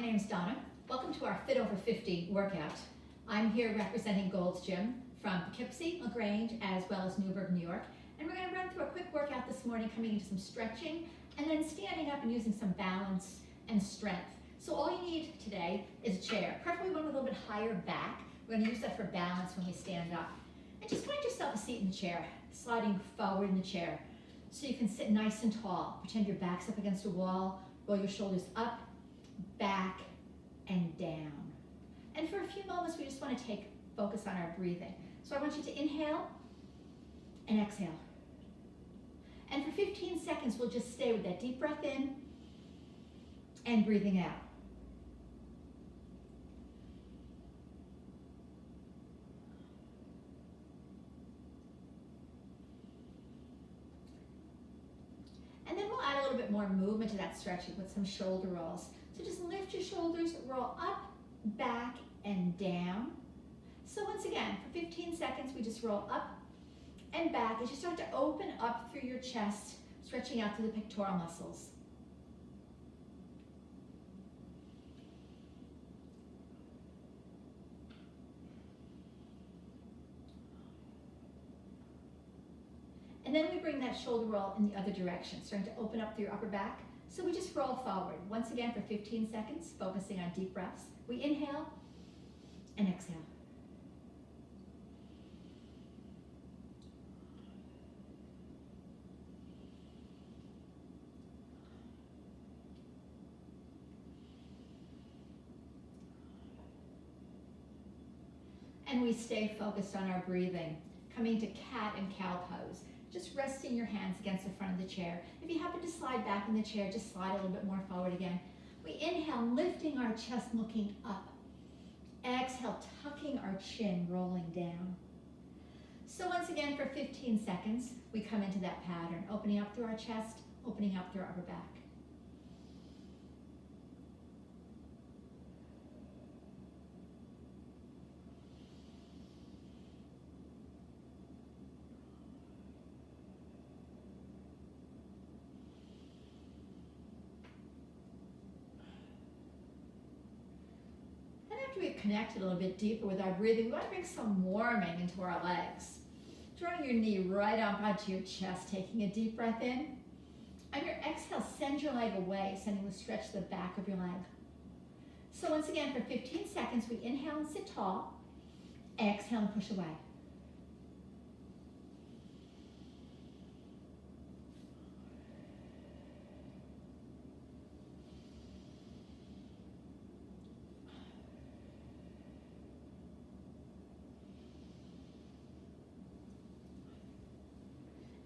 name's Donna. Welcome to our Fit Over 50 workout. I'm here representing Gold's Gym from Poughkeepsie, LaGrange, as well as Newburgh, New York. And we're going to run through a quick workout this morning, coming into some stretching, and then standing up and using some balance and strength. So all you need today is a chair, preferably one with a little bit higher back. We're going to use that for balance when we stand up. And just find yourself a seat in the chair, sliding forward in the chair, so you can sit nice and tall. Pretend your back's up against a wall, roll your shoulders up, back, and down. And for a few moments, we just want to focus on our breathing. So I want you to inhale and exhale. And for 15 seconds, we'll just stay with that deep breath in and breathing out. And then we'll add a little bit more movement to that stretching with some shoulder rolls. So just lift your shoulders, roll up, back, and down. So once again, for 15 seconds, we just roll up and back as you start to open up through your chest, stretching out through the pectoral muscles. And then we bring that shoulder roll in the other direction, starting to open up through your upper back. So we just roll forward. Once again for 15 seconds, focusing on deep breaths. We inhale and exhale. And we stay focused on our breathing, coming to cat and cow pose. Just resting your hands against the front of the chair. If you happen to slide back in the chair, just slide a little bit more forward again. We inhale, lifting our chest, looking up. Exhale, tucking our chin, rolling down. So once again, for 15 seconds, we come into that pattern, opening up through our chest, opening up through our upper back. After we've connected a little bit deeper with our breathing, we want to bring some warming into our legs. Drawing your knee right up onto your chest, taking a deep breath in. On your exhale, send your leg away, sending the stretch to the back of your leg. So once again, for 15 seconds, we inhale and sit tall. Exhale and push away.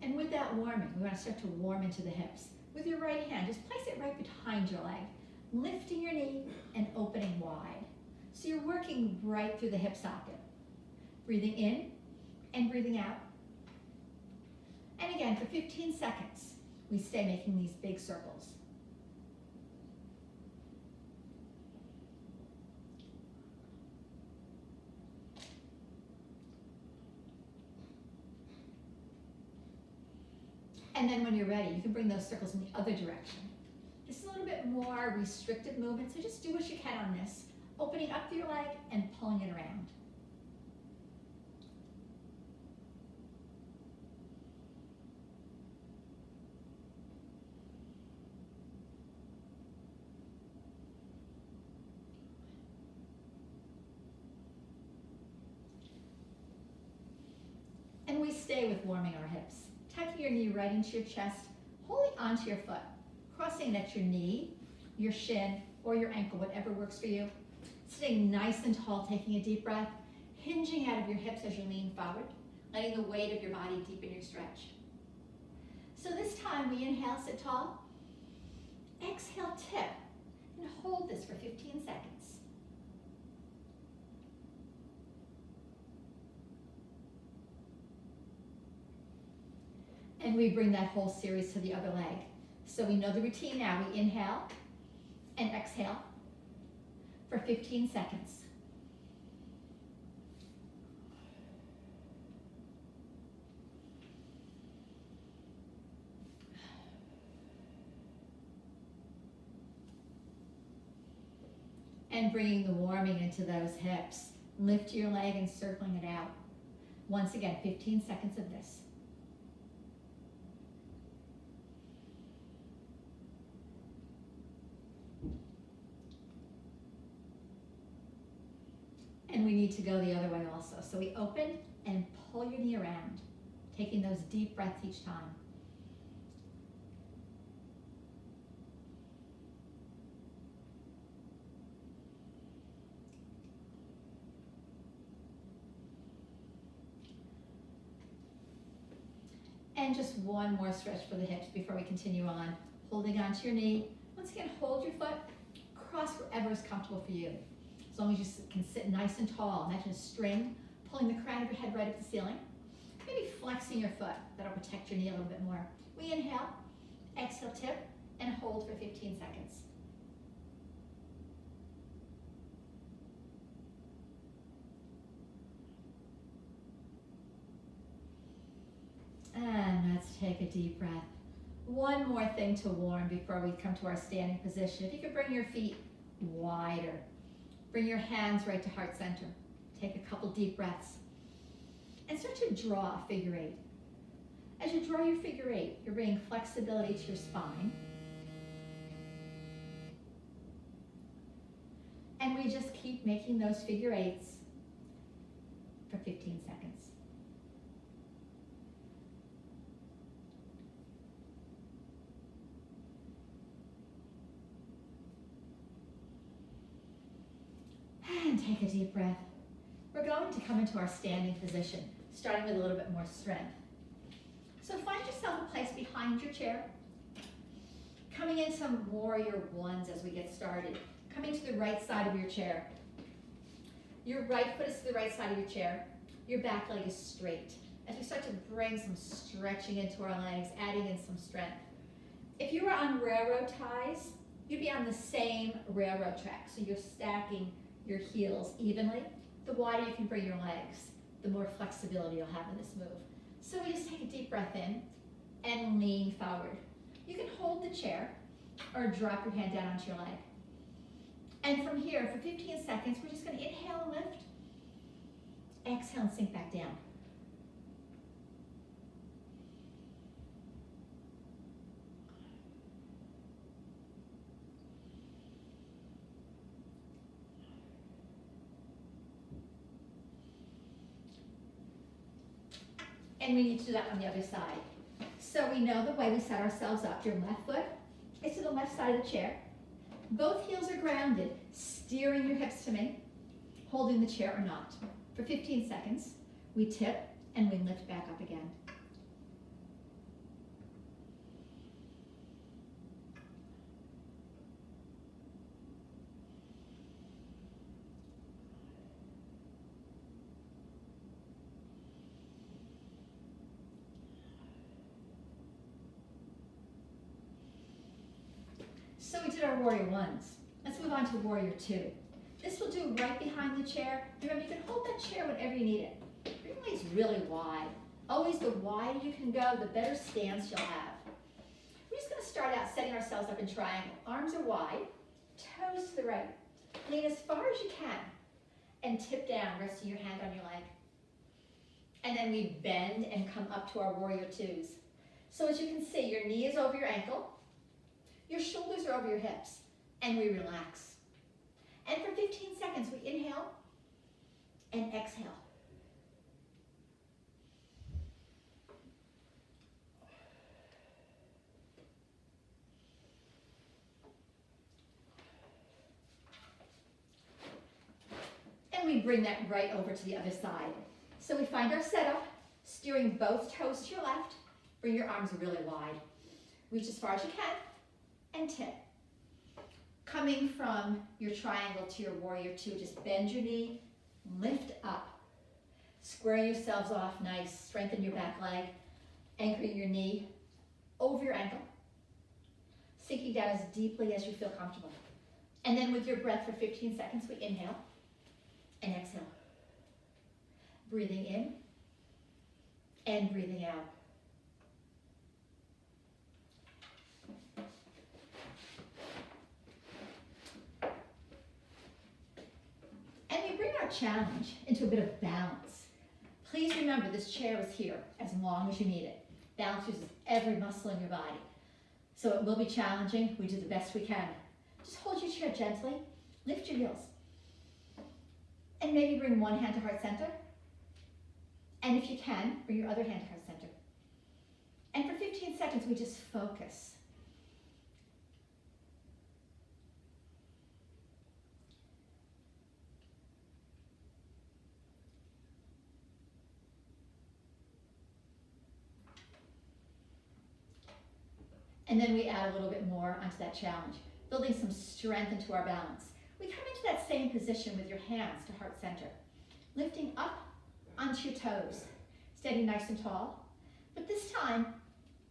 And with that warming, we want to start to warm into the hips. With your right hand, just place it right behind your leg, lifting your knee and opening wide. So you're working right through the hip socket. Breathing in and breathing out. And again, for 15 seconds, we stay making these big circles. And then when you're ready, you can bring those circles in the other direction. This is a little bit more restricted movement, so just do what you can on this. Opening up through your leg and pulling it around. And we stay with warming our hips. Tucking your knee right into your chest, holding onto your foot, crossing it at your knee, your shin, or your ankle, whatever works for you. Sitting nice and tall, taking a deep breath, hinging out of your hips as you lean forward, letting the weight of your body deepen your stretch. So this time we inhale, sit tall, exhale, tip, and hold this for 15 seconds. And we bring that whole series to the other leg. So we know the routine now. We inhale and exhale for 15 seconds. And bringing the warming into those hips. Lift your leg and circling it out. Once again, 15 seconds of this. And we need to go the other way also. So we open and pull your knee around, taking those deep breaths each time. And just one more stretch for the hips before we continue on. Holding onto your knee. Once again, hold your foot, cross wherever is comfortable for you. As long as you can sit nice and tall. Imagine a string pulling the crown of your head right up to the ceiling. Maybe flexing your foot. That'll protect your knee a little bit more. We inhale, exhale, tip, and hold for 15 seconds. And let's take a deep breath. One more thing to warm before we come to our standing position. If you could bring your feet wider. Bring your hands right to heart center. Take a couple deep breaths. And start to draw a figure eight. As you draw your figure eight, you're bringing flexibility to your spine. And we just keep making those figure eights for 15 seconds. And take a deep breath. We're going to come into our standing position, starting with a little bit more strength. So find yourself a place behind your chair. Coming in some warrior ones as we get started. Coming to the right side of your chair. Your right foot is to the right side of your chair. Your back leg is straight. As we start to bring some stretching into our legs, adding in some strength. If you were on railroad ties, you'd be on the same railroad track. So you're stacking your heels evenly. The wider you can bring your legs, the more flexibility you'll have in this move. So we just take a deep breath in and lean forward. You can hold the chair or drop your hand down onto your leg. And from here, for 15 seconds, we're just going to inhale and lift. Exhale and sink back down. And we need to do that on the other side. So we know the way we set ourselves up. Your left foot is to the left side of the chair. Both heels are grounded, steering your hips to me, holding the chair or not. For 15 seconds, we tip and we lift back up again. So we did our warrior ones. Let's move on to warrior two. This will do right behind the chair. Remember, you can hold that chair whenever you need it. Bring your legs really wide. Always the wider you can go, the better stance you'll have. We're just going to start out setting ourselves up in triangle. Arms are wide, toes to the right. Lean as far as you can and tip down, resting your hand on your leg. And then we bend and come up to our warrior twos. So as you can see, your knee is over your ankle. Your shoulders are over your hips, and we relax. And for 15 seconds, we inhale and exhale. And we bring that right over to the other side. So we find our setup, steering both toes to your left. Bring your arms really wide. Reach as far as you can. And tip. Coming from your triangle to your warrior two, just bend your knee, lift up. Square yourselves off nice, strengthen your back leg, anchoring your knee over your ankle, sinking down as deeply as you feel comfortable. And then with your breath for 15 seconds, we inhale and exhale. Breathing in and breathing out. challenge into a bit of balance. Please remember this chair is here as long as you need it. Balance uses every muscle in your body. So it will be challenging. We do the best we can. Just hold your chair gently, lift your heels, and maybe bring one hand to heart center. And if you can, bring your other hand to heart center. And for 15 seconds, we just focus. And then we add a little bit more onto that challenge, building some strength into our balance. We come into that same position with your hands to heart center, lifting up onto your toes, standing nice and tall. But this time,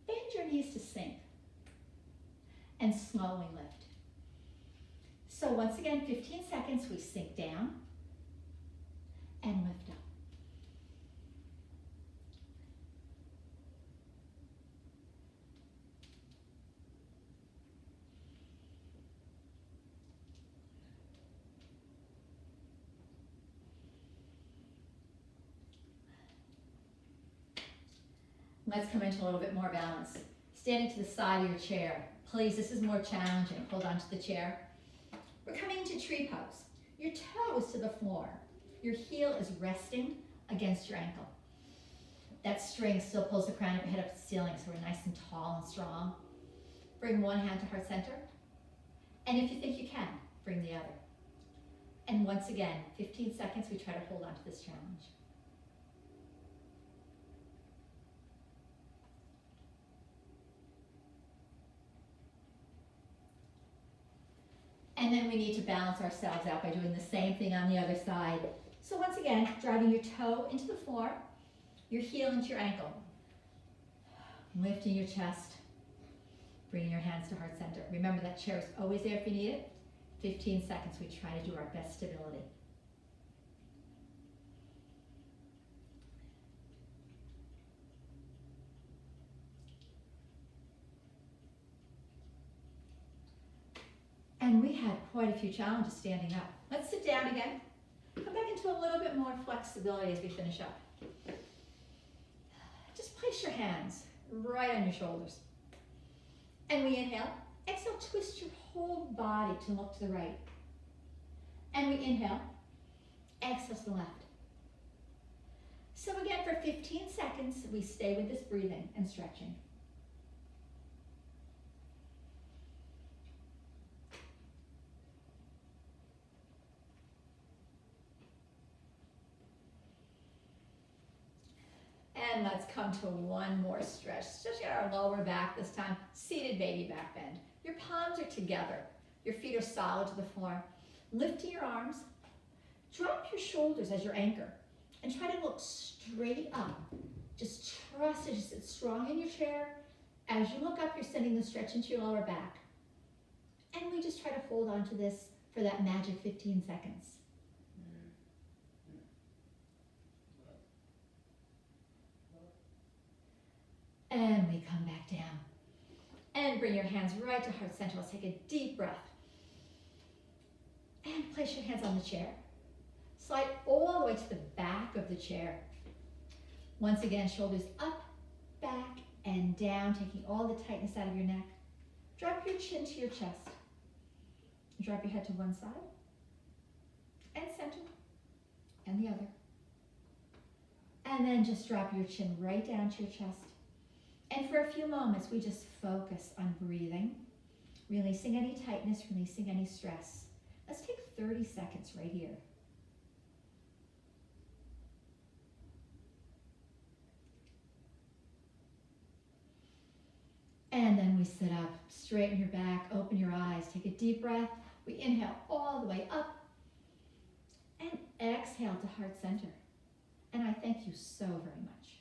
bend your knees to sink and slowly lift. So once again, 15 seconds, we sink down and lift up. Let's come into a little bit more balance. Standing to the side of your chair. Please, this is more challenging. Hold on to the chair. We're coming into tree pose. Your toe is to the floor. Your heel is resting against your ankle. That string still pulls the crown of your head up to the ceiling, so we're nice and tall and strong. Bring one hand to heart center. And if you think you can, bring the other. And once again, 15 seconds, we try to hold on to this challenge. And then we need to balance ourselves out by doing the same thing on the other side. So once again, driving your toe into the floor, your heel into your ankle. Lifting your chest, bringing your hands to heart center. Remember that chair is always there if you need it. 15 seconds, we try to do our best stability. And we had quite a few challenges standing up. Let's sit down again. Come back into a little bit more flexibility as we finish up. Just place your hands right on your shoulders. And we inhale. Exhale, twist your whole body to look to the right. And we inhale. Exhale to the left. So again, for 15 seconds, we stay with this breathing and stretching. And let's come to one more stretch. Stretch out our lower back this time. Seated baby back bend. Your palms are together. Your feet are solid to the floor. Lifting your arms. Drop your shoulders as your anchor. And try to look straight up. Just trust it. Just sit strong in your chair. As you look up, you're sending the stretch into your lower back. And we just try to hold on to this for that magic 15 seconds. And we come back down. And bring your hands right to heart center. Let's take a deep breath. And place your hands on the chair. Slide all the way to the back of the chair. Once again, shoulders up, back, and down, taking all the tightness out of your neck. Drop your chin to your chest. Drop your head to one side, and center, and the other. And then just drop your chin right down to your chest. And for a few moments, we just focus on breathing, releasing any tightness, releasing any stress. Let's take 30 seconds right here. And then we sit up, straighten your back, open your eyes, take a deep breath. We inhale all the way up and exhale to heart center. And I thank you so very much.